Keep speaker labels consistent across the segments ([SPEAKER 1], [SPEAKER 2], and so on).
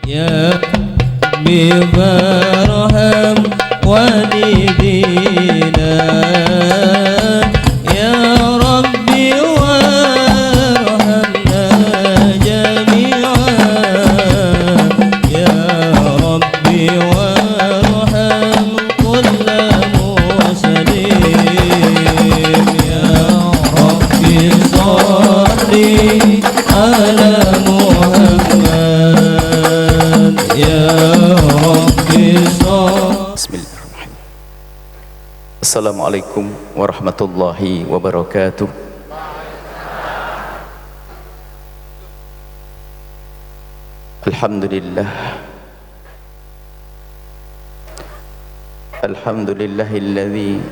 [SPEAKER 1] يا ربي فارحم والدينا يا ربي وارحمنا جميعا يا ربي وارحم كل مسلم يا ربي صل على محمد يا ربي صل.
[SPEAKER 2] Bismillahirrahmanirrahim. Assalamualaikum warahmatullahi wabarakatuh. Alhamdulillah. Alhamdulillahilladzi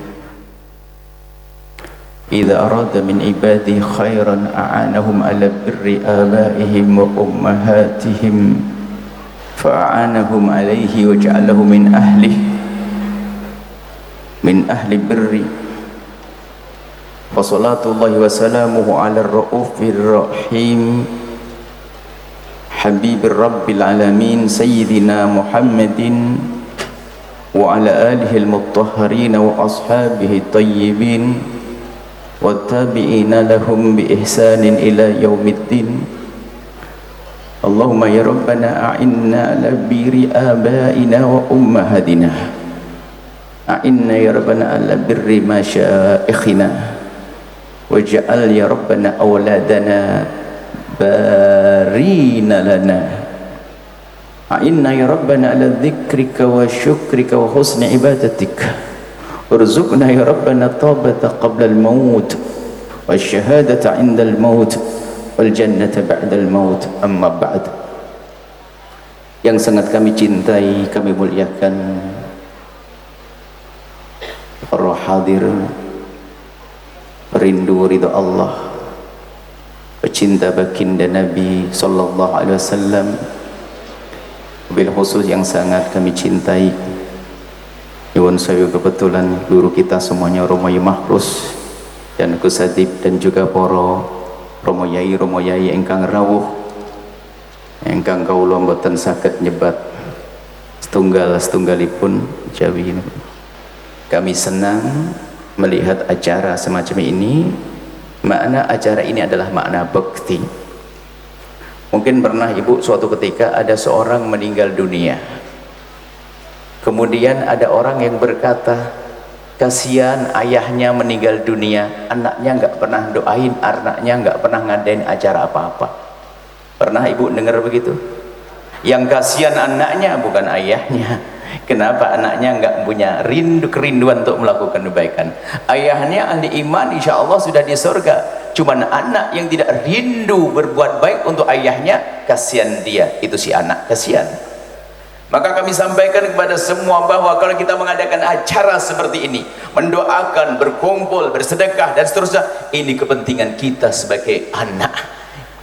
[SPEAKER 2] idza arada min ibadihi khairan a'anahum ala birri abaihim wa ummahatihim fa'anahum alaihi wa ja'alahu min ahli birri wa salatullahi wa salamuhu ala ar-ra'ufir rahim habibir rabbil alamin sayyidina Muhammadin wa ala alihi al-mutahharin wa ashabihi tayyibin wa tabi'ina lahum bi ihsanin ila yaumiddin. Allahumma ya Rabbana a'inna ala birri abaina wa ummahatina, a'inna ya Rabbana ala birri masyaikhina, waj'al ya Rabbana awladana barina lana, a'inna ya Rabbana ala dhikrika wa syukrika wa husni ibadatika, urzuqna ya Rabbana tabata qabla al-maut wa syahadata 'inda al-maut wal jannata ba'dal maut. Amma ba'd. Yang sangat kami cintai, kami muliakan para hadir, perindu ridha Allah, pecinta baginda Nabi sallallahu alaihi wasallam, bil khusus yang sangat kami cintai Nyuwun sewu kebetulan guru kita semuanya Romo Yai Mahrus dan Gus Adib dan juga para Romo Yai ingkang rawuh ingkang kawula mboten saged nyebat setunggalipun Jawi. Kami senang melihat acara semacam ini. Makna acara ini adalah makna bekti. Mungkin pernah Ibu suatu ketika ada seorang meninggal dunia, kemudian ada orang yang berkata, kasihan ayahnya meninggal dunia, anaknya nggak pernah doain, anaknya nggak pernah ngadain acara apa-apa. Pernah Ibu dengar begitu? Yang kasihan anaknya bukan ayahnya. Kenapa anaknya nggak punya kerinduan untuk melakukan kebaikan? Ayahnya ahli iman, insya Allah sudah di surga. Cuman anak yang tidak rindu berbuat baik untuk ayahnya, kasihan dia, itu si anak kasihan. Maka kami sampaikan kepada semua bahwa kalau kita mengadakan acara seperti ini, mendoakan, berkumpul, bersedekah dan seterusnya, ini kepentingan kita sebagai anak,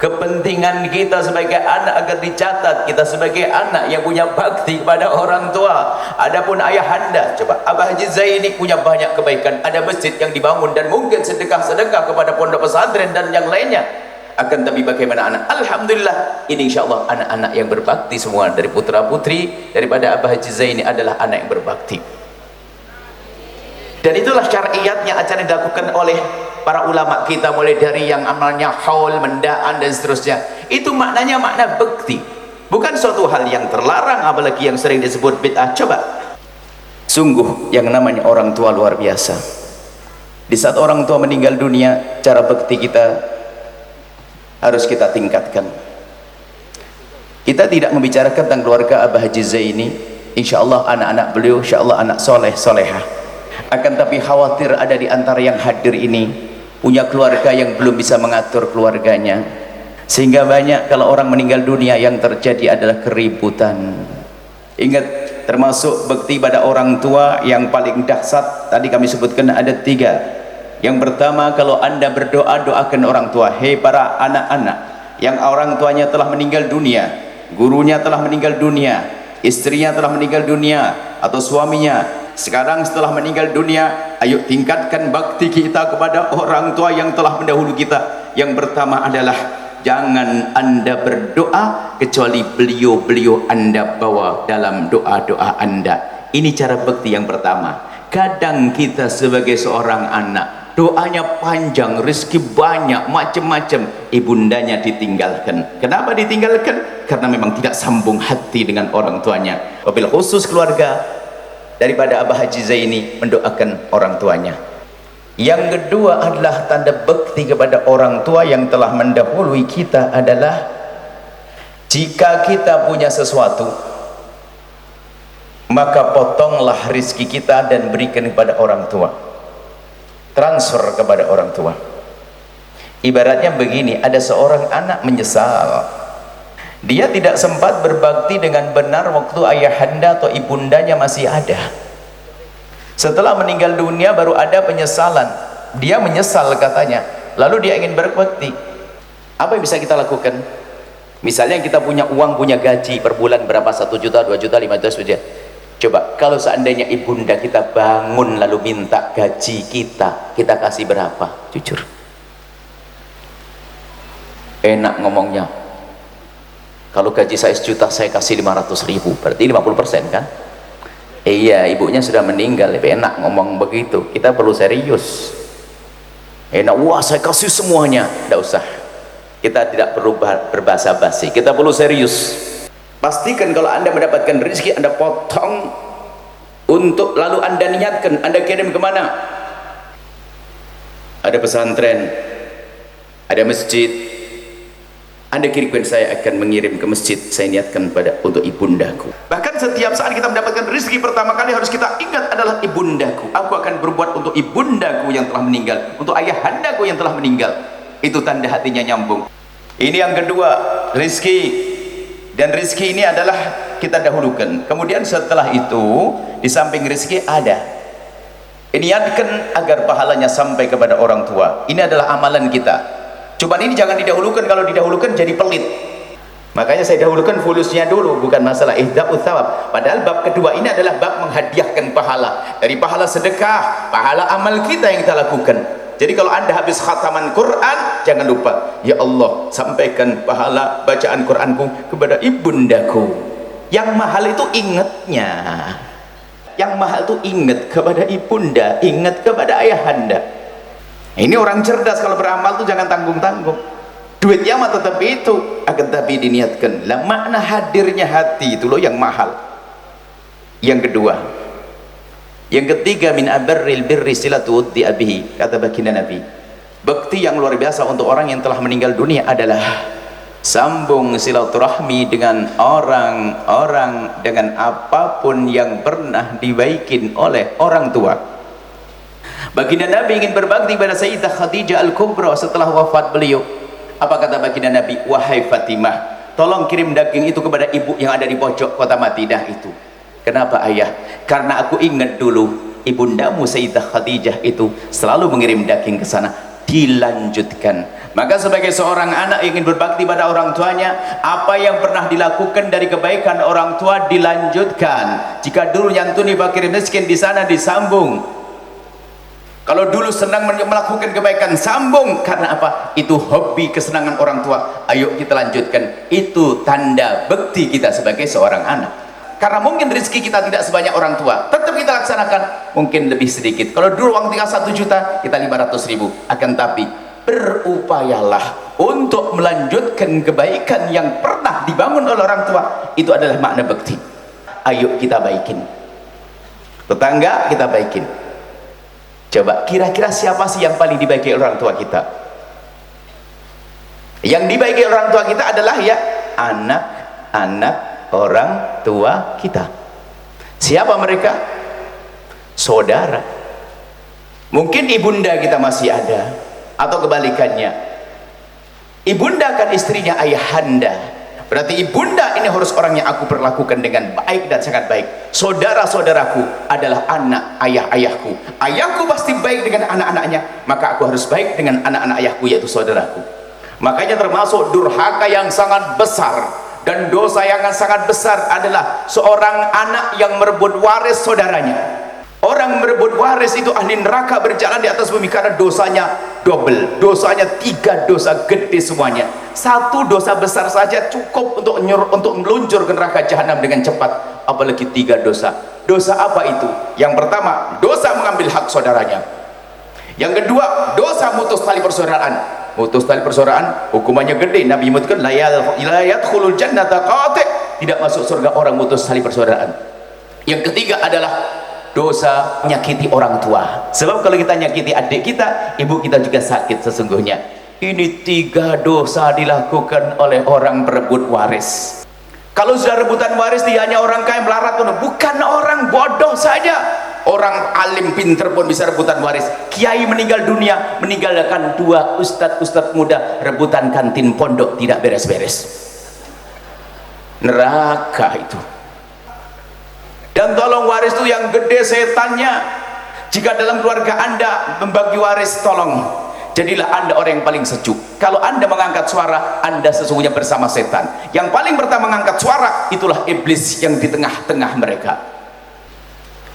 [SPEAKER 2] kepentingan kita sebagai anak agar dicatat kita sebagai anak yang punya bakti kepada orang tua. Adapun ayahanda, coba Abah Haji Zaini punya banyak kebaikan, ada masjid yang dibangun dan mungkin sedekah-sedekah kepada pondok pesantren dan yang lainnya. Akan tapi bagaimana anak? Alhamdulillah, ini insya Allah anak-anak yang berbakti semua, dari putra putri daripada Abah Haji Zaini adalah anak yang berbakti. Dan itulah syariatnya acara yang dilakukan oleh para ulama kita, mulai dari yang amalnya haul, mendaan dan seterusnya. Itu maknanya makna bakti, bukan suatu hal yang terlarang, apalagi yang sering disebut bid'ah. Coba, sungguh yang namanya orang tua luar biasa. Di saat orang tua meninggal dunia, cara bakti kita harus kita tingkatkan. Kita tidak membicarakan tentang keluarga Abah Haji Zaini, insya Allah anak-anak beliau insya Allah anak soleh solehah. Akan tapi khawatir ada di antara yang hadir ini punya keluarga yang belum bisa mengatur keluarganya, sehingga banyak kalau orang meninggal dunia yang terjadi adalah keributan. Ingat, termasuk bakti pada orang tua yang paling dahsyat tadi kami sebutkan ada 3. Yang pertama, kalau Anda berdoa, doakan orang tua. Hei para anak-anak yang orang tuanya telah meninggal dunia, gurunya telah meninggal dunia, istrinya telah meninggal dunia, atau suaminya sekarang setelah meninggal dunia, ayo tingkatkan bakti kita kepada orang tua yang telah mendahulu kita. Yang pertama adalah jangan anda berdoa kecuali beliau-beliau anda bawa dalam doa-doa anda. Ini cara bekti yang pertama. Kadang kita sebagai seorang anak, doanya panjang, rezeki banyak, macam-macam, ibundanya ditinggalkan. Kenapa ditinggalkan? Karena memang tidak sambung hati dengan orang tuanya. Wabil khusus keluarga daripada Abah Haji Zaini mendoakan orang tuanya. Yang kedua adalah tanda bekti kepada orang tua yang telah mendahului kita adalah jika kita punya sesuatu, maka potonglah rizki kita dan berikan kepada orang tua, transfer kepada orang tua. Ibaratnya begini, ada seorang anak menyesal, dia tidak sempat berbakti dengan benar waktu ayahanda atau ibundanya masih ada. Setelah meninggal dunia baru ada penyesalan, dia menyesal katanya, lalu dia ingin berbakti. Apa yang bisa kita lakukan? Misalnya kita punya uang, punya gaji per bulan berapa, 1 juta, 2 juta, 5 juta saja. Coba kalau seandainya ibunda kita bangun lalu minta gaji kita kasih berapa? Jujur enak ngomongnya, kalau gaji saya 1 juta saya kasih 500.000, berarti 50% kan? Iya, ibunya sudah meninggal, lebih enak ngomong begitu. Kita perlu serius. Enak, wah saya kasih semuanya, tidak usah. Kita tidak perlu berbahasa basi, kita perlu serius. Pastikan kalau anda mendapatkan rezeki, anda potong untuk lalu anda niatkan, anda kirim kemana? Ada pesantren, ada masjid, anda kirimkan, saya akan mengirim ke masjid, saya niatkan untuk ibundaku. Bahkan setiap saat kita mendapatkan rezeki, pertama kali harus kita ingat adalah ibundaku. Aku akan berbuat untuk ibundaku yang telah meninggal, untuk ayahandaku yang telah meninggal. Itu tanda hatinya nyambung. Ini yang kedua, rezeki. Dan rezeki ini adalah kita dahulukan. Kemudian setelah itu, di samping rezeki ada, niatkan agar pahalanya sampai kepada orang tua. Ini adalah amalan kita. Cuman ini jangan didahulukan, kalau didahulukan jadi pelit. Makanya saya dahulukan fulusnya dulu, bukan masalah ihda'ut thawab. Padahal bab kedua ini adalah bab menghadiahkan pahala. Dari pahala sedekah, pahala amal kita yang kita lakukan. Jadi kalau anda habis khataman Quran, jangan lupa, ya Allah, sampaikan pahala bacaan Quranku kepada ibundaku. Yang mahal itu ingatnya. Yang mahal itu ingat kepada ibunda, ingat kepada ayahanda. Ini orang cerdas, kalau beramal tuh jangan tanggung-tanggung. Duitnya mah tetap itu, akan tapi diniatkan. Lah makna hadirnya hati itu loh yang mahal. Yang kedua, yang ketiga, min abarril birri silatu wuddi abihi, kata baginda Nabi. Bekti yang luar biasa untuk orang yang telah meninggal dunia adalah sambung silaturahmi dengan orang-orang, dengan apapun yang pernah dibaikin oleh orang tua. Baginda Nabi ingin berbakti pada Sayyidah Khadijah Al-Kubra setelah wafat beliau. Apa kata baginda Nabi? Wahai Fatimah, tolong kirim daging itu kepada ibu yang ada di pojok kota Madinah itu. Kenapa ayah? Karena aku ingat dulu ibundamu Sayyidah Khadijah itu selalu mengirim daging ke sana. Dilanjutkan. Maka sebagai seorang anak ingin berbakti pada orang tuanya, apa yang pernah dilakukan dari kebaikan orang tua dilanjutkan. Jika dulu nyantuni fakir miskin di sana, disambung. Kalau dulu senang melakukan kebaikan, sambung. Karena apa? Itu hobi, kesenangan orang tua. Ayo kita lanjutkan. Itu tanda bekti kita sebagai seorang anak. Karena mungkin rezeki kita tidak sebanyak orang tua, tetap kita laksanakan. Mungkin lebih sedikit. Kalau dulu uang tinggal 1 juta, kita 500.000. Akan tapi berupayalah untuk melanjutkan kebaikan yang pernah dibangun oleh orang tua. Itu adalah makna bekti. Ayo kita baikin. Tetangga kita baikin. Coba kira-kira siapa sih yang paling dibaiki orang tua kita? Yang dibaiki orang tua kita adalah ya anak-anak orang tua kita. Siapa mereka? Saudara. Mungkin ibunda kita masih ada, atau kebalikannya, ibunda kan istrinya ayahanda. Berarti ibunda ini harus orang yang aku perlakukan dengan baik dan sangat baik. Saudara-saudaraku adalah anak ayah-ayahku. Ayahku pasti baik dengan anak-anaknya, maka aku harus baik dengan anak-anak ayahku, yaitu saudaraku. Makanya termasuk durhaka yang sangat besar dan dosa yang sangat besar adalah seorang anak yang merebut waris saudaranya. Orang merebut waris itu ahli neraka berjalan di atas bumi karena dosanya double, dosanya 3 dosa gede semuanya. 1 dosa besar saja cukup untuk meluncur ke neraka jahanam dengan cepat, apalagi 3 dosa. Dosa apa itu? Yang pertama, dosa mengambil hak saudaranya. Yang kedua, dosa mutus tali persaudaraan. Mutus tali persaudaraan hukumannya gede. Nabi menyebutkan la yadkhulul jannata qati', tidak masuk surga orang mutus tali persaudaraan. Yang ketiga adalah dosa menyakiti orang tua. Sebab kalau kita nyakiti adik kita, ibu kita juga sakit sesungguhnya. Ini 3 dosa dilakukan oleh orang berebut waris. Kalau sudah rebutan waris, dia hanya orang kaya melarat, bukan orang bodoh saja. Orang alim pinter pun bisa rebutan waris. Kiai meninggal dunia, meninggalkan 2 ustadz muda rebutan kantin pondok, tidak beres-beres. Neraka itu. Dan tolong waris itu yang gede setannya. Jika dalam keluarga Anda membagi waris, tolong jadilah Anda orang yang paling sejuk. Kalau Anda mengangkat suara, Anda sesungguhnya bersama setan. Yang paling pertama mengangkat suara, itulah iblis yang di tengah-tengah mereka.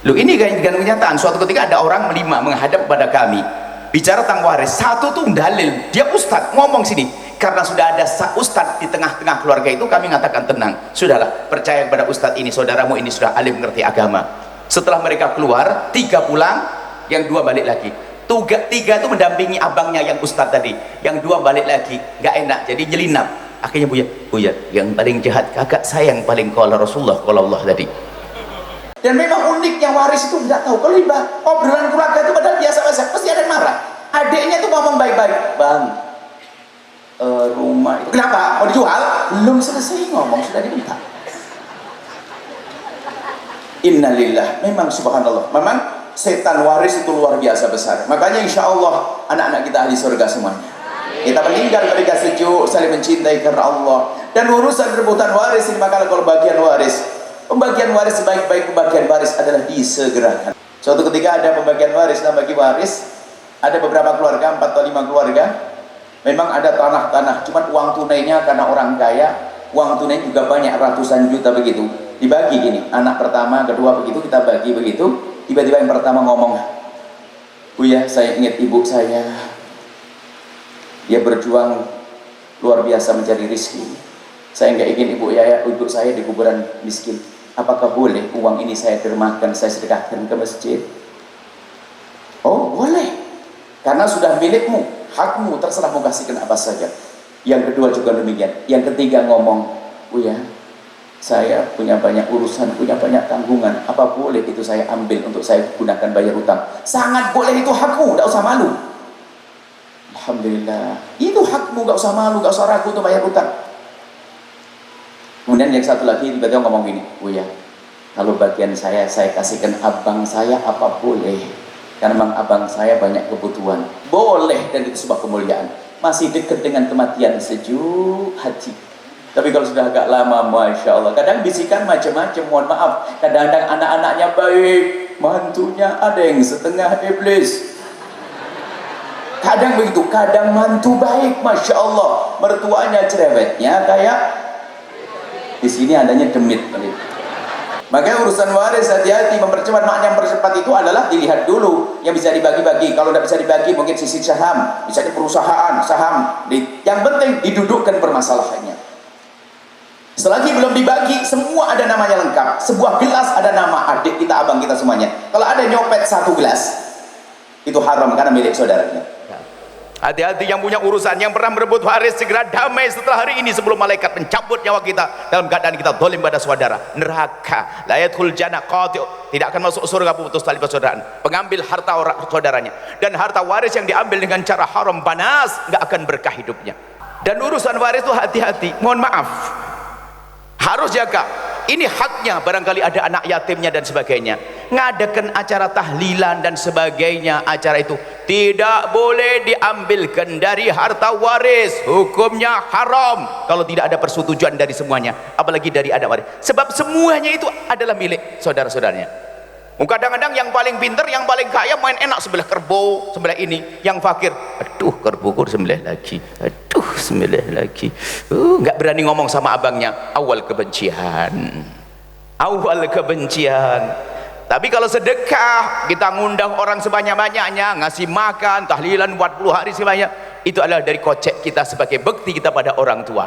[SPEAKER 2] Loh, ini kan kenyataan. Suatu ketika ada orang 5 menghadap kepada kami, bicara tentang waris. Satu tuh dalil, dia ustadz ngomong sini. Karena sudah ada ustadz di tengah-tengah keluarga itu, kami mengatakan tenang, sudahlah, percaya kepada ustadz ini, saudaramu ini sudah alim mengerti agama. Setelah mereka keluar, 3 pulang, yang 2 balik lagi. 3 itu mendampingi abangnya yang ustadz tadi, yang 2 balik lagi, nggak enak, jadi nyelinap. Akhirnya Buya, yang paling jahat kakak saya, yang paling qala Rasulullah qala Allah tadi. Dan memang uniknya waris itu nggak tahu, kalau obrolan keluarga itu padahal biasa-biasa, pasti ada yang marah. Adiknya tuh ngomong baik-baik, bang, rumah itu kenapa mau dijual? Belum selesai ngomong sudah diminta. Innalillah. Memang subhanallah, memang setan waris itu luar biasa besar. Makanya insya Allah anak-anak kita ahli surga semuanya. Kita meninggal mereka sejuk, saling mencintai karena Allah. Dan urusan rebutan waris ini, maka kalau pembagian waris sebaik-baik pembagian waris adalah disegerakan. Suatu ketika ada pembagian waris dan bagi waris, ada beberapa keluarga, 4 atau 5 keluarga. Memang ada tanah-tanah, cuman uang tunainya karena orang kaya, uang tunai juga banyak, ratusan juta begitu. Dibagi gini, anak pertama, kedua begitu, kita bagi begitu. Tiba-tiba yang pertama ngomong, Buya, saya ingat ibu saya. Dia berjuang luar biasa mencari rezeki. Saya nggak ingin ibu saya di kuburan miskin. Apakah boleh uang ini saya dermakan, saya sedekahkan ke masjid? Oh, boleh. Karena sudah milikmu, hakmu, terserah mau kasihkan apa saja. Yang kedua juga demikian. Yang ketiga ngomong, Buya, saya punya banyak urusan, punya banyak tanggungan, apa boleh itu saya ambil untuk saya gunakan bayar hutang? Sangat boleh, itu hakmu, tidak usah malu. Alhamdulillah, itu hakmu, gak usah malu, gak usah ragu untuk bayar hutang. Kemudian yang satu lagi tiba-tiba ngomong gini, Buya, kalau bagian saya kasihkan abang saya, apa boleh? Karena memang abang saya banyak kebutuhan. Boleh, dan itu sebuah kemuliaan. Masih dekat dengan kematian, sejuk hati. Tapi kalau sudah agak lama, Masya Allah, kadang bisikan macam-macam, mohon maaf. Kadang-kadang anak-anaknya baik, mantunya ada yang setengah iblis. Kadang begitu, kadang mantu baik, Masya Allah, mertuanya cerewetnya kayak di sini adanya demit. Makanya urusan waris hati-hati, mempercepat. Makna yang mempercepat itu adalah dilihat dulu yang bisa dibagi-bagi. Kalau tidak bisa dibagi, mungkin sisi saham, misalnya perusahaan, saham. Yang penting didudukkan permasalahannya. Selagi belum dibagi, semua ada namanya lengkap. Sebuah gelas ada nama adik kita, abang kita semuanya. Kalau ada nyopet 1 gelas, itu haram karena milik saudaranya. Hati-hati yang punya urusan, yang pernah merebut waris, segera damai setelah hari ini sebelum malaikat mencabut nyawa kita dalam keadaan kita zalim pada saudara. Neraka, la yadkhul jannah qati', tidak akan masuk surga putus tali persaudaraan, pengambil harta saudaranya. Dan harta waris yang diambil dengan cara haram panas, nggak akan berkah hidupnya. Dan urusan waris itu hati-hati, mohon maaf, harus jaga. Ini haknya, barangkali ada anak yatimnya dan sebagainya. Ngadakan acara tahlilan dan sebagainya, acara itu tidak boleh diambilkan dari harta waris. Hukumnya haram kalau tidak ada persetujuan dari semuanya, apalagi dari anak waris. Sebab semuanya itu adalah milik saudara-saudaranya. Kadang-kadang yang paling pinter, yang paling kaya main enak sebelah kerbau, sebelah ini. Yang fakir, aduh kerbauku sembelih lagi, aduh sembelih lagi. Nggak berani ngomong sama abangnya. Awal kebencian. Tapi kalau sedekah, kita ngundang orang sebanyak-banyaknya, ngasih makan, tahlilan 40 hari sebanyak, itu adalah dari kocek kita sebagai bekti kita pada orang tua.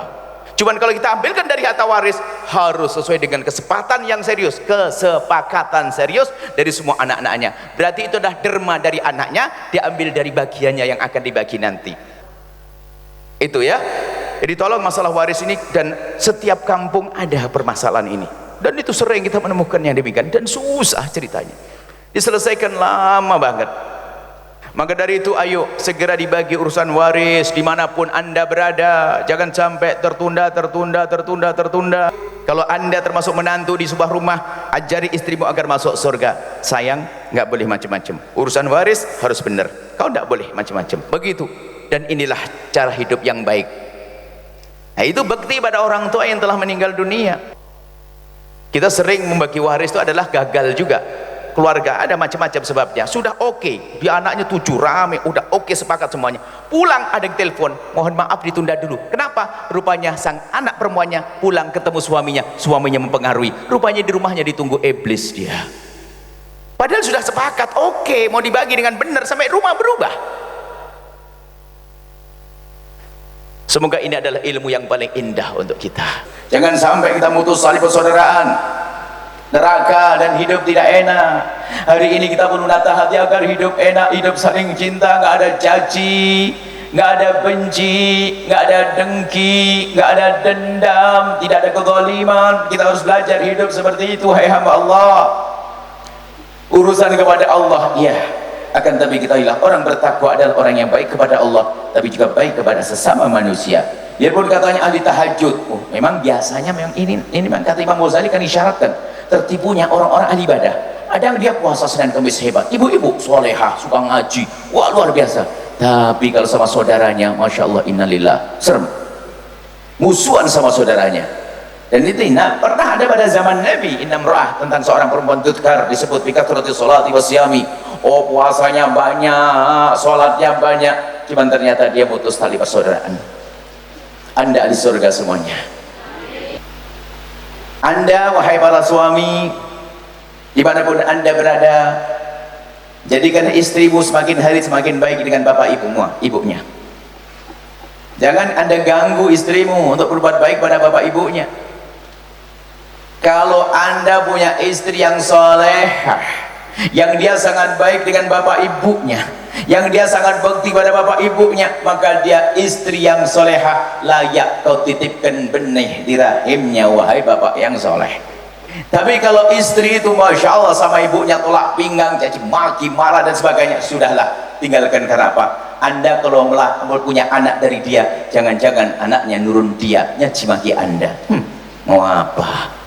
[SPEAKER 2] Cuman kalau kita ambilkan dari harta waris, harus sesuai dengan kesepakatan yang serius, kesepakatan serius dari semua anak-anaknya. Berarti itu adalah derma dari anaknya, diambil dari bagiannya yang akan dibagi nanti. Itu ya. Jadi tolong masalah waris ini, dan setiap kampung ada permasalahan ini, dan itu sering kita menemukan yang demikian, dan susah ceritanya diselesaikan, lama banget. Maka dari itu ayo segera dibagi urusan waris dimanapun anda berada, jangan sampai tertunda. Kalau anda termasuk menantu di sebuah rumah, ajari istrimu agar masuk surga. Sayang, nggak boleh macam-macam, urusan waris harus benar, kau nggak boleh macam-macam, begitu. Dan inilah cara hidup yang baik. Nah, itu bekti pada orang tua yang telah meninggal dunia. Kita sering membagi waris itu adalah gagal juga. Keluarga ada macam-macam sebabnya. Sudah oke, dia anaknya 7 rame, udah oke sepakat semuanya. Pulang ada yang telepon, mohon maaf ditunda dulu. Kenapa? Rupanya sang anak perempuannya pulang ketemu suaminya mempengaruhi. Rupanya di rumahnya ditunggu iblis dia. Padahal sudah sepakat, oke, mau dibagi dengan benar sampai rumah berubah. Semoga ini adalah ilmu yang paling indah untuk kita. Jangan sampai kita mutus tali persaudaraan, neraka dan hidup tidak enak. Hari ini kita perlu nata hati agar hidup enak, hidup saling cinta, nggak ada caci, nggak ada benci, nggak ada dengki, nggak ada dendam, tidak ada kezaliman. Kita harus belajar hidup seperti itu, hai hamba Allah. Urusan kepada Allah, ya. Akan tapi ketahuilah, orang bertakwa adalah orang yang baik kepada Allah, tapi juga baik kepada sesama manusia. Biarpun katanya ahli tahajud, memang biasanya memang ini memang kata Imam Ghazali kan isyaratkan tertipunya orang-orang ahli ibadah. Ada yang dia puasa Senin Kamis hebat, ibu-ibu solehah, suka ngaji, wah luar biasa. Tapi kalau sama saudaranya, masya Allah, innalillah, serem, musuhan sama saudaranya. Dan itu pernah ada pada zaman Nabi, inamra'ah, tentang seorang perempuan tudkar, disebut bikatrati sholati wasyami. Oh, puasanya banyak, sholatnya banyak, cuman ternyata dia putus tali persaudaraan. Anda ahli surga semuanya. Anda wahai para suami, dimanapun anda berada, jadikan istrimu semakin hari semakin baik dengan bapak ibunya. Jangan anda ganggu istrimu untuk berbuat baik pada bapak ibunya. Kalau anda punya istri yang solehah, yang dia sangat baik dengan bapak ibunya, yang dia sangat bekti pada bapak ibunya, maka dia istri yang solehah, layak kau titipkan benih di rahimnya, wahai bapak yang soleh. Tapi kalau istri itu masya Allah sama ibunya tolak pinggang, caci maki, marah dan sebagainya, sudahlah, tinggalkan. Karena apa? Anda kalau punya anak dari dia, jangan-jangan anaknya nurun dia nyaci maki anda. Mau apa?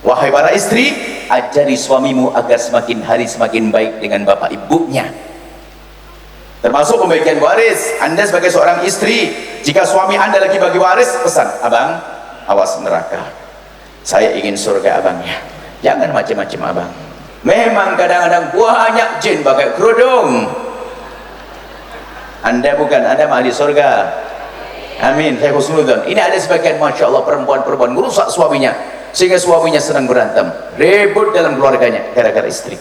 [SPEAKER 2] Wahai para istri, ajari suamimu agar semakin hari semakin baik dengan bapak ibunya. Termasuk pembagian waris. Anda sebagai seorang istri, jika suami anda lagi bagi waris, pesan, abang, awas neraka, saya ingin surga abangnya, jangan macam-macam abang. Memang kadang-kadang banyak jin pakai kerudung. Anda bukan, Anda ahli surga. Amin, saya husnudzon. Ini ada sebagian masya Allah perempuan-perempuan merusak suaminya, sehingga suaminya senang berantem, ribut dalam keluarganya gara-gara istri.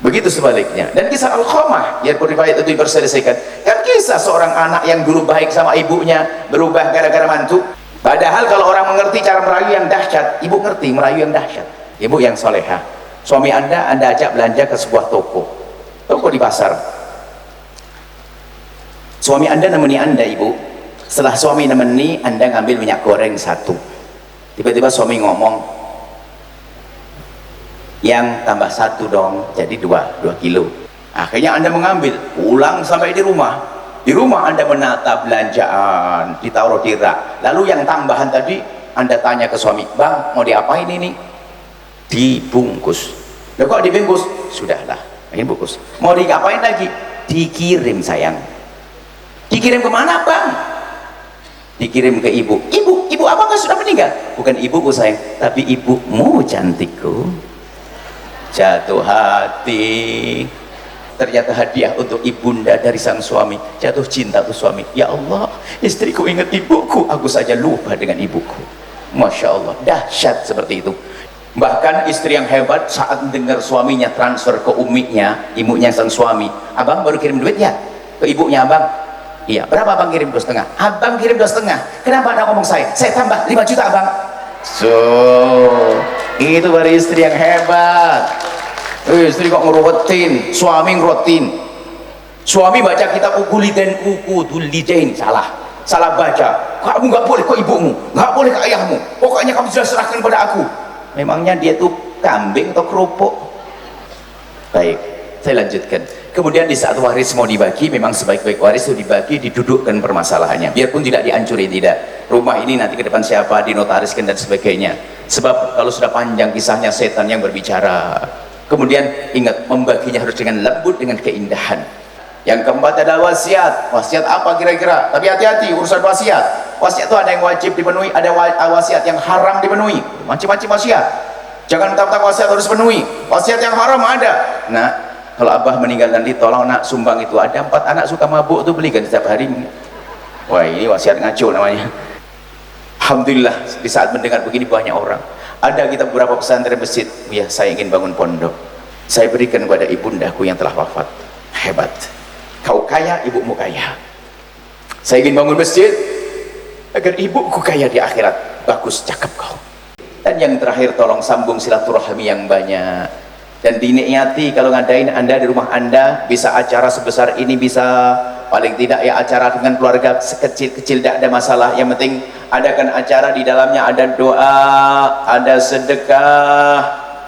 [SPEAKER 2] Begitu sebaliknya. Dan kisah Al-Qamah, biarpun riwayat itu diperselesaikan, kan kisah seorang anak yang dulu baik sama ibunya berubah gara-gara mantu. Padahal kalau orang mengerti cara merayu yang dahsyat, ibu ngerti merayu yang dahsyat. Ibu yang solehah, suami anda ajak belanja ke sebuah toko di pasar. Suami anda nemeni anda, ibu. Setelah suami nemeni, anda ngambil minyak goreng 1. Tiba-tiba suami ngomong, yang tambah 1 dong, jadi 2 kilo. Akhirnya anda mengambil, pulang sampai di rumah anda menata belanjaan, ditaruh di rak. Lalu yang tambahan tadi anda tanya ke suami, bang mau diapain ini? Dibungkus. Loh kok dibungkus? Sudahlah, ini bungkus. Mau diapain lagi? Dikirim sayang. Dikirim kemana bang? Dikirim ke ibu. Ibu apa nggak sudah meninggal? Bukan ibuku sayang, tapi ibumu cantikku. Jatuh hati. Ternyata hadiah untuk ibunda dari sang suami. Jatuh cinta tuh suami. Ya Allah, istriku ingat ibuku, aku saja lupa dengan ibuku. Masya Allah, dahsyat seperti itu. Bahkan istri yang hebat saat mendengar suaminya transfer ke uminya, ibunya sang suami, abang baru kirim duit ya ke ibunya abang. Iya, berapa abang kirim? 2,5. Abang kirim 2,5. Kenapa anda ngomong saya tambah 5 juta abang. So itu baru istri yang hebat. Istri kok ngeruwetin, suami ngeruwetin. Suami baca kitab Ukululidain salah baca. Kamu nggak boleh ke ibumu, nggak boleh ke ayahmu, pokoknya kamu sudah serahkan pada aku. Memangnya dia tuh kambing atau kerupuk? Baik, saya lanjutkan. Kemudian di saat waris mau dibagi, memang sebaik-baik waris itu dibagi, didudukkan permasalahannya, biarpun tidak dihancuri, tidak rumah ini nanti ke depan siapa, dinotariskan dan sebagainya. Sebab kalau sudah panjang kisahnya, setan yang berbicara. Kemudian ingat, membaginya harus dengan lembut, dengan keindahan. Yang keempat adalah wasiat. Wasiat apa kira-kira? Tapi hati-hati urusan wasiat. Wasiat itu ada yang wajib dipenuhi, ada wasiat yang haram dipenuhi. Macam-macam wasiat. Jangan mentang-mentang wasiat harus penuhi. Wasiat yang haram ada. Nah, kalau abah meninggal nanti tolong nak sumbang itu. Ada 4 anak suka mabuk tuh, belikan setiap hari. Wah, ini wasiat ngaco namanya. Alhamdulillah di saat mendengar begini banyak orang. Ada kita beberapa pesantren masjid. Ya, saya ingin bangun pondok. Saya berikan kepada ibundaku yang telah wafat. Hebat. Kau kaya, ibumu kaya. Saya ingin bangun masjid agar ibuku kaya di akhirat. Bagus, cakep kau. Dan yang terakhir, tolong sambung silaturahmi yang banyak. Dan dinikmati kalau ngadain anda di rumah anda, bisa acara sebesar ini, bisa paling tidak ya acara dengan keluarga sekecil-kecil, tidak ada masalah. Yang penting adakan acara di dalamnya ada doa, ada sedekah,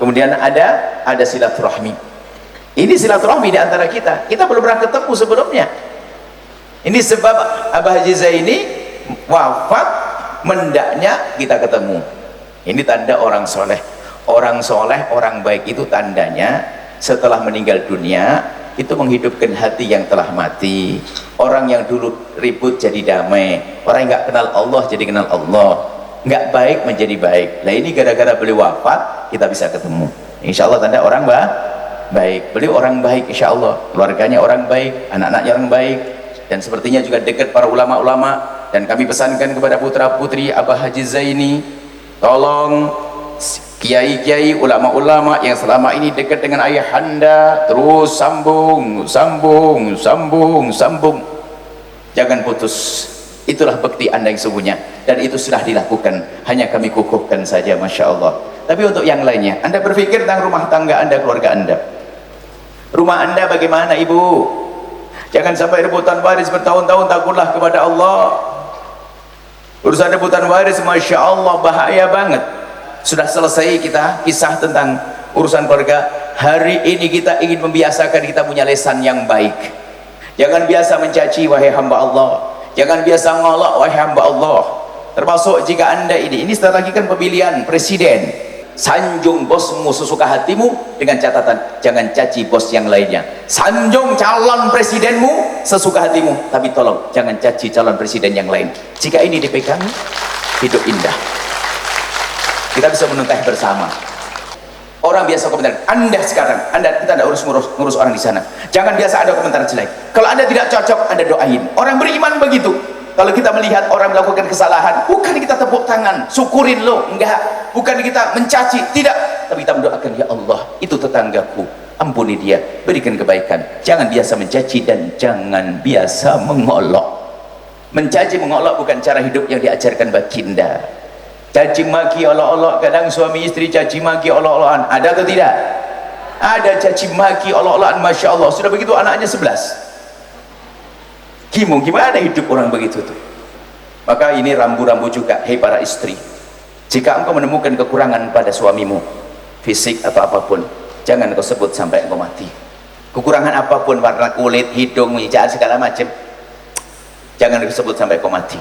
[SPEAKER 2] kemudian ada silaturahmi. Ini silaturahmi di antara kita. Kita belum pernah ketemu sebelumnya. Ini sebab Abah Haji Zaini wafat, mendaknya kita ketemu. Ini tanda orang soleh. Orang soleh, orang baik itu tandanya setelah meninggal dunia itu menghidupkan hati yang telah mati. Orang yang dulu ribut jadi damai. Orang yang nggak kenal Allah jadi kenal Allah. Nggak baik menjadi baik. Nah ini gara-gara beliau wafat kita bisa ketemu. Insya Allah tanda orang baik. Beliau orang baik, insya Allah. Keluarganya orang baik, anak-anaknya orang baik, dan sepertinya juga dekat para ulama-ulama. Dan kami pesankan kepada putra-putri Abah Haji Zaini, tolong kiai-kiai, ulama-ulama yang selama ini dekat dengan ayahanda, terus sambung. Jangan putus. Itulah bukti anda yang sesungguhnya. Dan itu sudah dilakukan. Hanya kami kukuhkan saja, Masya Allah. Tapi untuk yang lainnya, anda berpikir tentang rumah tangga anda, keluarga anda. Rumah anda bagaimana, ibu? Jangan sampai rebutan waris bertahun-tahun, takutlah kepada Allah. Urusan rebutan waris, Masya Allah, bahaya banget. Sudah selesai kita kisah tentang urusan keluarga. Hari ini kita ingin membiasakan kita punya lesan yang baik. Jangan biasa mencaci, wahai hamba Allah. Jangan biasa ngolok, wahai hamba Allah. Termasuk jika anda ini setelah lagi kan pemilihan presiden, sanjung bosmu sesuka hatimu, dengan catatan jangan caci bos yang lainnya. Sanjung calon presidenmu sesuka hatimu, tapi tolong jangan caci calon presiden yang lain. Jika ini dipegang, hidup indah. Kita bisa menentang bersama. Orang biasa komentar, anda sekarang, kita tidak ngurus orang di sana. Jangan biasa ada komentar jelek. Kalau anda tidak cocok, anda doain. Orang beriman begitu. Kalau kita melihat orang melakukan kesalahan, bukan kita tepuk tangan, syukurin lo, enggak. Bukan kita mencaci, tidak. Tapi kita mendoakan, ya Allah, itu tetanggaku, ampuni dia, berikan kebaikan. Jangan biasa mencaci dan jangan biasa mengolok. Mencaci, mengolok bukan cara hidup yang diajarkan baginda. Caci maki, olok-olok, kadang suami istri caci maki, olok-olokan. Ada atau tidak? Ada caci maki, olok-olokan, Masya Allah. Sudah begitu anaknya 11. Gimana hidup orang begitu tuh? Maka ini rambu-rambu juga, hei para istri, jika engkau menemukan kekurangan pada suamimu, fisik atau apapun, jangan kau sebut sampai engkau mati. Kekurangan apapun, warna kulit, hidung, wajah, segala macam, jangan disebut sampai kau mati.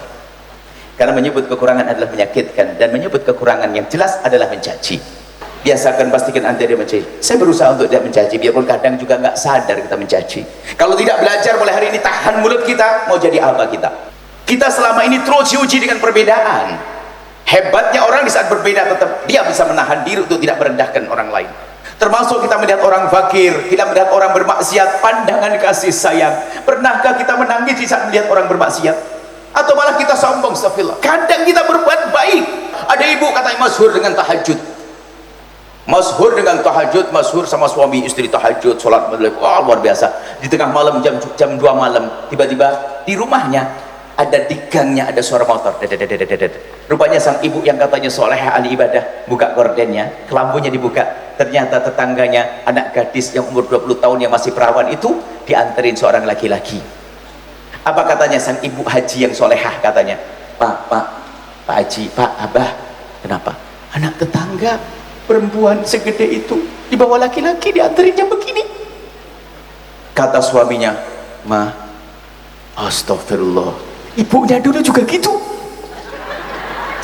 [SPEAKER 2] Karena menyebut kekurangan adalah menyakitkan, dan menyebut kekurangan yang jelas adalah mencaci. Biasakan, pastikan anda dia mencaci. Saya berusaha untuk tidak mencaci, biarpun kadang juga nggak sadar kita mencaci. Kalau tidak belajar mulai hari ini, tahan mulut kita, mau jadi apa kita? Kita selama ini terus diuji dengan perbedaan. Hebatnya orang di saat berbeda tetap dia bisa menahan diri untuk tidak merendahkan orang lain. Termasuk kita melihat orang fakir, kita melihat orang bermaksiat, pandangan kasih sayang. Pernahkah kita menangis di saat melihat orang bermaksiat? Atau malah kita sombong, astagfirullah. Kadang kita berbuat baik. Ada ibu katanya masyhur dengan tahajud. masyhur dengan tahajud, masyhur sama suami istri tahajud, sholat maghrib, wah luar biasa. Di tengah malam jam 2 malam tiba-tiba di rumahnya ada di gangnya ada suara motor. Rupanya sang ibu yang katanya solehah ahli ibadah buka gordennya, kelambunya dibuka, ternyata tetangganya anak gadis yang umur 20 tahun yang masih perawan itu dianterin seorang laki-laki. Apa katanya sang ibu haji yang solehah? Katanya, Pak Haji, Pak Abah, kenapa? Anak tetangga perempuan segede itu dibawa laki-laki dianterinnya begini. Kata suaminya, Ma, astagfirullah, ibunya dulu juga gitu.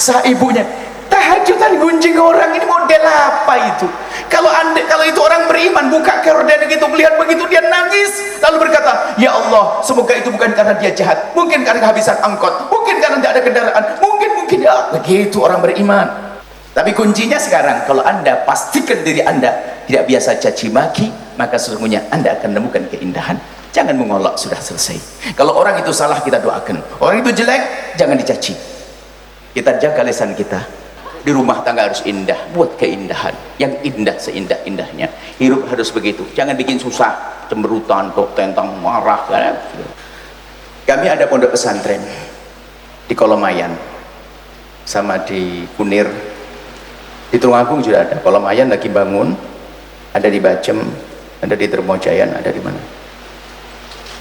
[SPEAKER 2] Ibunya tahajudan gunjing orang, ini model apa itu? Kalau itu orang beriman buka gorden gitu melihat begitu dia nangis lalu berkata, ya Allah, semoga itu bukan karena dia jahat, mungkin karena kehabisan angkot, mungkin karena tidak ada kendaraan, mungkin ya begitu orang beriman. Tapi kuncinya sekarang, kalau Anda pastikan diri Anda tidak biasa caci maki, maka sesungguhnya Anda akan menemukan keindahan. Jangan mengolok, sudah selesai. Kalau orang itu salah, kita doakan. Orang itu jelek, jangan dicaci. Kita jaga lisan kita. Di rumah tangga harus indah, buat keindahan. Yang indah seindah-indahnya. Hidup harus begitu. Jangan bikin susah, cemberutan, tentang marah. Kami ada pondok pesantren di Kolomayan, sama di Kunir. Di Tulungagung juga ada. Kolomayan lagi bangun, ada di Bacem, ada di Termojayan, ada di mana.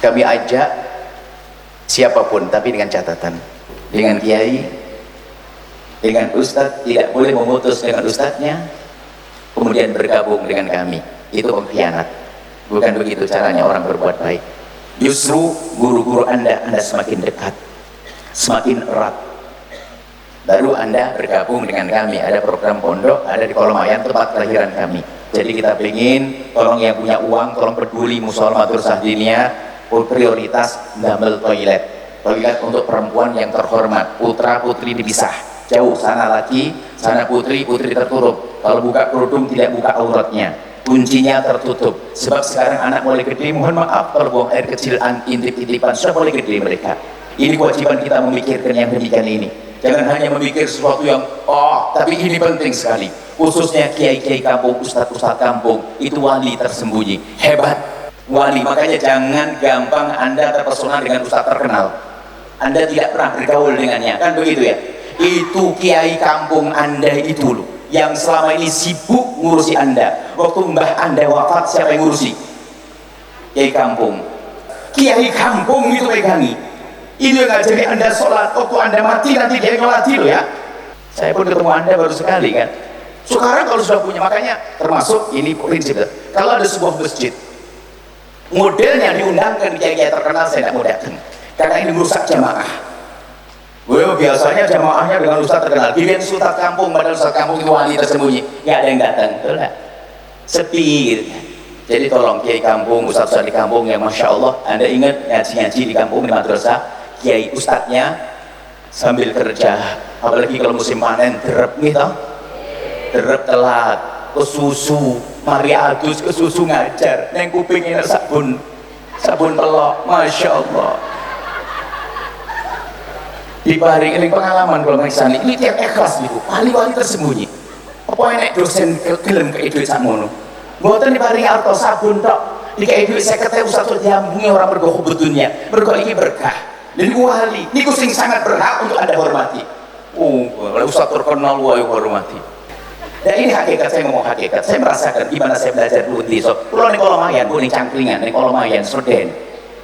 [SPEAKER 2] Kami ajak siapapun, tapi dengan catatan, dengan kiai, dengan ustadz, tidak boleh memutus dengan ustadznya kemudian bergabung dengan kami. Itu pengkhianat. Bukan begitu caranya orang berbuat baik. Justru guru-guru Anda semakin dekat, semakin erat, baru Anda bergabung dengan kami. Ada program pondok, ada di Kolomayan, tempat kelahiran kami. Jadi kita ingin, tolong yang punya uang, tolong peduli musola madrasah diniyah, prioritas damel toilet untuk perempuan yang terhormat, putra putri dipisah jauh, sana laki, sana putri tertutup. Kalau buka kerudung tidak buka auratnya, kuncinya tertutup. Sebab sekarang anak mulai gede, mohon maaf kalau buang air kecil intip-intipan sudah mulai gede mereka. Ini kewajiban kita memikirkan yang demikian ini. Jangan hanya memikir sesuatu yang tapi ini penting sekali. Khususnya kiai-kiai kampung, ustadz-ustadz kampung, itu wali tersembunyi, hebat wali. Makanya jangan gampang Anda terpesona dengan ustadz terkenal. Anda tidak pernah bergaul dengannya, kan begitu ya? Itu kiai kampung Anda itu loh, yang selama ini sibuk ngurusi Anda. Waktu mbah Anda wafat, siapa yang ngurusi? Kiai kampung. Kiai kampung itu pegangi. Ini nggak jadi Anda sholat, waktu Anda mati nanti dia ngelatih loh ya. Saya pun ketemu Anda baru sekali kan. Sekarang kalau sudah punya, makanya termasuk ini prinsip. Kalau ada sebuah masjid, modelnya diundangkan kiai-kiai terkenal, saya tidak mau datang. Karena ini merusak jamaah. Biasanya jamaahnya dengan ustadz terkenal. Bikin ustadz kampung, padahal ustadz kampung itu wali tersembunyi. Nggak ada yang datang, betul nggak? Sepi gitu. Jadi tolong kiai kampung, ustadz di kampung yang masya Allah, Anda ingat ngaji-ngaji di kampung, di madrasah, kiai ustadznya sambil kerja, apalagi kalau musim panen, derep gitu, derep telat, kesusu, mari adus kesusu ngajar, neng kupingnya sabun pelok, masya Allah. Diparing ini pengalaman kalau ngisani, ini tiap ikhlas gitu, wali-wali tersembunyi. Apa enek dosen gelem ke duit sakmono? Mboten diparingi arto sabun tok, dikai duit 50.000 satu diambungi orang mergo hubudunnya, mergo iki berkah. Jadi wali, niku sing sangat berhak untuk Anda hormati. Kalau ustaz terkenal wae hormati. Dan ini hakikat, saya ngomong hakikat. Saya merasakan gimana saya belajar dulu di Isop. Kulo ning Kolomayan, kulo ning Cangkringan, ning Kolomayan, Sreden.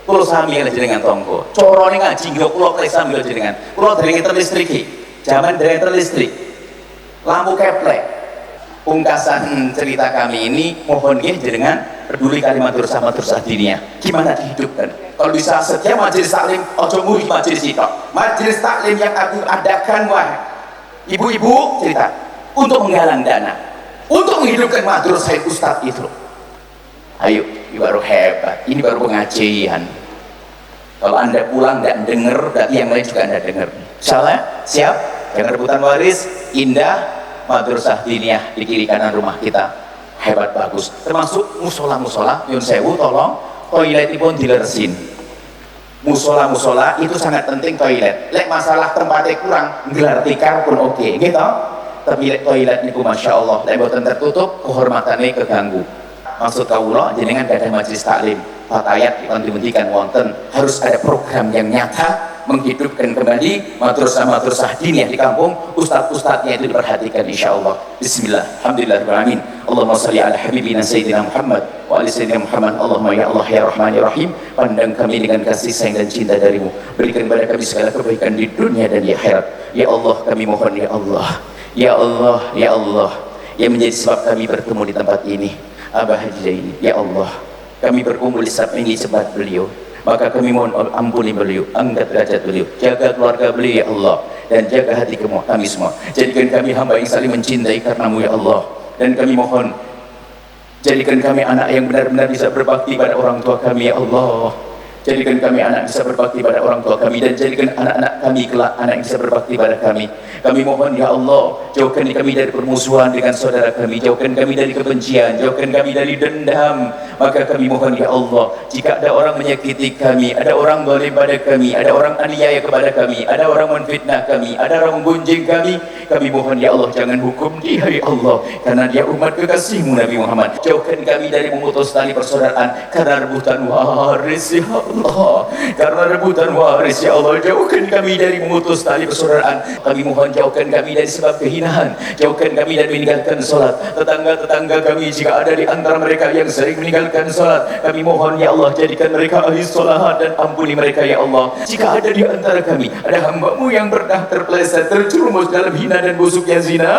[SPEAKER 2] Kulo sami jenengan tonggo. Corone ngaji nggih kulo kali sami jenengan. Kulo dereng terlistrik iki. Zaman dereng terlistrik. Lampu keplek. Pungkasan cerita kami ini mohon nggih jenengan peduli kalimat madrasah diniyah. Gimana dihidupkan? Kalau bisa setiap majelis taklim ojo murid majelis itu. Majelis taklim yang aku adakan wah ibu-ibu cerita untuk menggalang dana, untuk menghidupkan madrasah ustadz itu. Ayo, ini baru hebat. Ini baru pengajian. Kalau Anda pulang dan dengar, berarti yang lain juga Anda dengar. Insyaallah siap. Jangan rebutan waris. Indah madrasah diniyah di kiri kanan rumah kita, hebat bagus. Termasuk musola Yun Sewu, tolong toiletipun dileresin. Musola itu sangat penting toilet. Lek masalah tempatnya kurang, gelar tikar pun oke, gitu. tapi toilet niku Masya Allah lek boten tertutup kehormatannya keganggu. Maksud kawula jenengan gadah majelis taklim fatayat yang dibentikan wonten harus ada program yang nyata menghidupkan kembali madrasah-madrasah diniyah di kampung, ustadz-ustadznya itu diperhatikan insyaallah. Bismillah, alhamdulillahirrahmanirrahim. Allahumma salli ala habibina sayyidina Muhammad wa ali sayyidina Muhammad. Allahumma ya Allah ya Rahman ya Rahim, pandang kami dengan kasih sayang dan cinta darimu, berikan kepada kami segala kebaikan di dunia dan di akhirat. Ya Allah kami mohon ya Allah, ya Allah, ya Allah, yang menjadi sebab kami bertemu di tempat ini Abah Haji Zaini. Ya Allah, kami berkumpul di saat ini sebab beliau, maka kami mohon ampuni beliau, angkat derajat beliau, jaga keluarga beliau ya Allah, dan jaga hati kami semua. Jadikan kami hamba yang saling mencintai karenamu ya Allah, dan kami mohon jadikan kami anak yang benar-benar bisa berbakti pada orang tua kami ya Allah. Jadikan kami anak bisa berbakti pada orang tua kami, dan jadikan anak-anak kami kelak anak yang bisa berbakti pada kami. Kami mohon ya Allah, jauhkan kami dari permusuhan dengan saudara kami, jauhkan kami dari kebencian, jauhkan kami dari dendam. Maka kami mohon ya Allah, jika ada orang menyakiti kami, ada orang zalim pada kami, ada orang aniaya kepada kami, ada orang menfitnah kami, ada orang menggunjing kami mohon ya Allah jangan hukum dia ya Allah, karena dia umat kekasihmu Nabi Muhammad. Jauhkan kami dari memutus tali persaudaraan karena rebutan waris ya Allah, karena rebutan waris ya Allah. Jauhkan kami dari memutus tali persaudaraan. Kami mohon jauhkan kami dari sebab kehinaan, jauhkan kami dari meninggalkan sholat. Tetangga-tetangga kami jika ada di antara mereka yang sering meninggalkan sholat, kami mohon ya Allah jadikan mereka ahli sholat dan ampuni mereka ya Allah. Jika ada di antara kami ada hamba-Mu yang pernah terpeleset terjerumus dalam hina dan busuknya zina,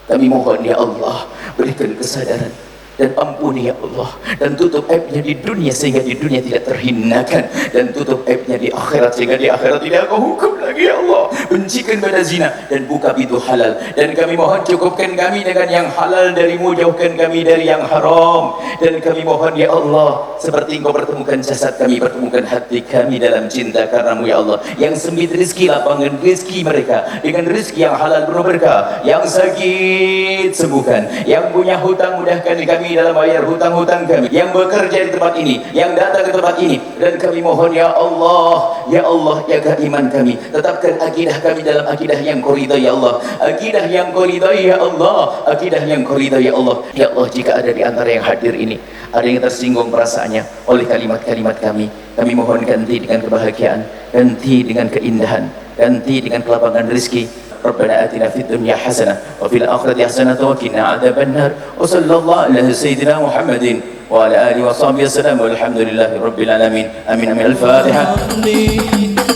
[SPEAKER 2] kami mohon ya Allah berikan kesadaran dan ampuni ya Allah, dan tutup aibnya di dunia sehingga di dunia tidak terhinakan, dan tutup aibnya di akhirat sehingga di akhirat tidak kau hukum lagi ya Allah. Bencikan pada zina dan buka pintu halal, dan kami mohon cukupkan kami dengan yang halal darimu, jauhkan kami dari yang haram. Dan kami mohon ya Allah seperti Engkau pertemukan jasad kami, pertemukan hati kami dalam cinta karenamu ya Allah. Yang sempit rezeki lapangan rezeki mereka dengan rezeki yang halal penuh berkah, yang sakit sembuhkan, yang punya hutang mudahkan kami dalam bayar hutang-hutang kami, yang bekerja di tempat ini, yang datang ke tempat ini. Dan kami mohon ya Allah, ya Allah jaga iman kami, tetapkan akidah kami dalam akidah yang Kau ridai ya Allah, akidah yang Kau ridai ya Allah, akidah yang Kau ridai ya Allah. Ya Allah jika ada di antara yang hadir ini ada yang tersinggung perasaannya oleh kalimat-kalimat kami mohon ganti dengan kebahagiaan, ganti dengan keindahan, ganti dengan kelapangan rezeki. ربنا آتنا في الدنيا حسنة وفي الآخرة حسنة وقنا عذاب النار وصلى الله على سيدنا محمد وعلى آله وصحبه وسلم والحمد لله رب العالمين آمين آمين. الفاتحة.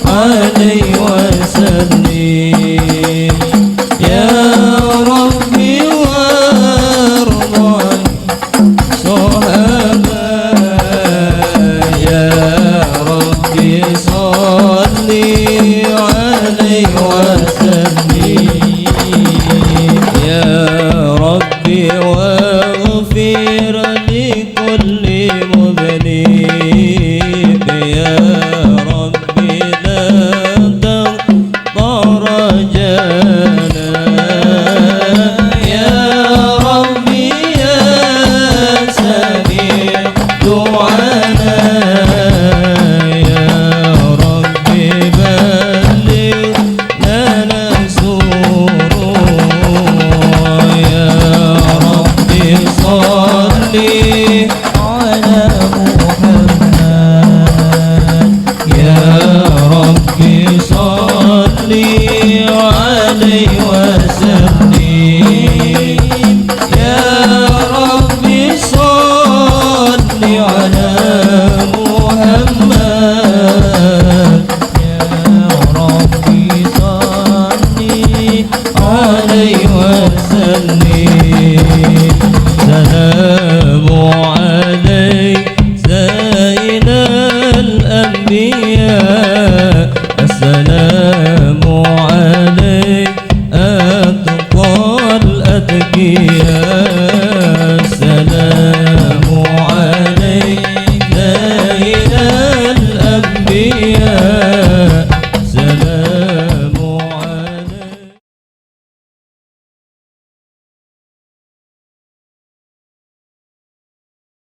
[SPEAKER 1] عليه وسلم يا ربي وارضى صحابة يا ربي صل عليه وسلم يا ربي واغفر لكل مذنب يا ربي لا تقطع رجانا يا ربي يا سميع دعانا يا ربي بلغ لنا سرورا يا ربي صل على محمد يا ربي صل عليه وسلم يا ربي صل على محمد يا ربي صل عليه وسلم سلام عليك سيد الأنبياء السلام